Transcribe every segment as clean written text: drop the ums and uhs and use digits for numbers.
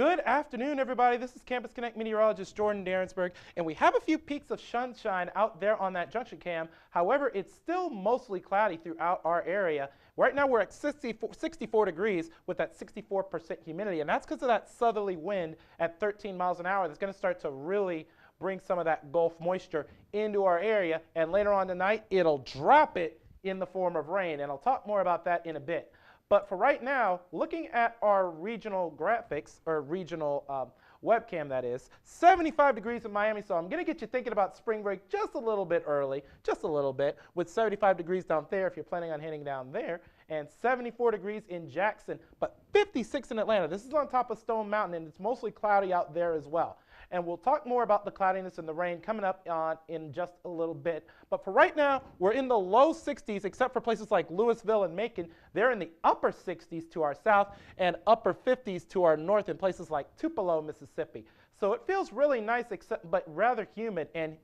Good afternoon, everybody. This is Campus Connect meteorologist Jordan Darensberg, and we have a few peaks of sunshine out there on that junction cam. However, it's still mostly cloudy throughout our area. Right now, we're at 64 degrees with that 64% humidity, and that's because of that southerly wind at 13 miles an hour that's going to start to really bring some of that Gulf moisture into our area, and later on tonight, it'll drop it in the form of rain, and I'll talk more about that in a bit. But for right now, looking at our regional graphics, or regional webcam that is, 75 degrees in Miami, so I'm going to get you thinking about spring break just a little bit early, just a little bit, with 75 degrees down there if you're planning on heading down there, and 74 degrees in Jackson, but 56 in Atlanta. This is on top of Stone Mountain, and it's mostly cloudy out there as well. And we'll talk more about the cloudiness and the rain coming up in just a little bit. But for right now, we're in the low 60s, except for places like Louisville and Macon. They're in the upper 60s to our south and upper 50s to our north in places like Tupelo, Mississippi. So it feels really nice, but rather humid. And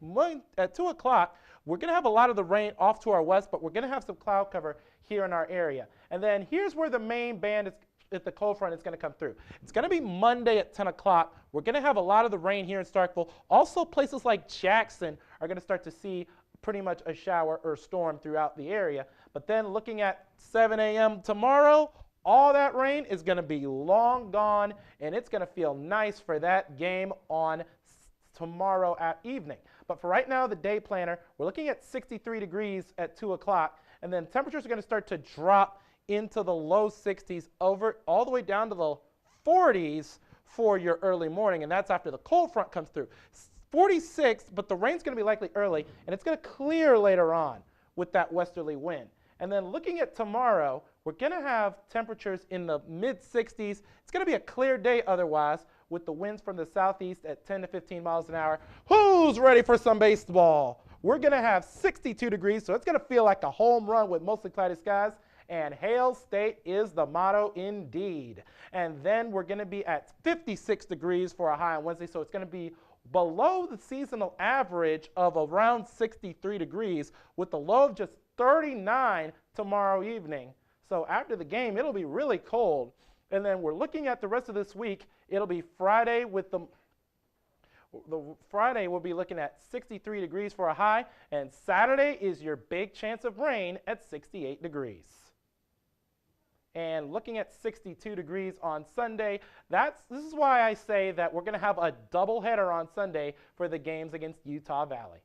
at 2 o'clock, we're going to have a lot of the rain off to our west, but we're going to have some cloud cover here in our area. And then here's where the main band is. If the cold front is going to come through. It's going to be Monday at 10 o'clock. We're going to have a lot of the rain here in Starkville. Also, places like Jackson are going to start to see pretty much a shower or storm throughout the area. But then looking at 7 a.m. tomorrow, all that rain is going to be long gone, and it's going to feel nice for that game on tomorrow evening. But for right now, the day planner, we're looking at 63 degrees at 2 o'clock, and then temperatures are going to start to drop into the low 60s all the way down to the 40s for your early morning, and that's after the cold front comes through. 46, but the rain's going to be likely early, and it's going to clear later on with that westerly wind. And then looking at tomorrow, we're going to have temperatures in the mid-60s. It's going to be a clear day otherwise, with the winds from the southeast at 10 to 15 miles an hour. Who's ready for some baseball? We're going to have 62 degrees, so it's going to feel like a home run with mostly cloudy skies. And Hail State is the motto indeed. And then we're going to be at 56 degrees for a high on Wednesday, so it's going to be below the seasonal average of around 63 degrees with a low of just 39 tomorrow evening. So after the game, it'll be really cold. And then we're looking at the rest of this week. It'll be Friday with the Friday we'll be looking at 63 degrees for a high, and Saturday is your big chance of rain at 68 degrees. And looking at 62 degrees on Sunday, this is why I say that we're going to have a doubleheader on Sunday for the games against Utah Valley.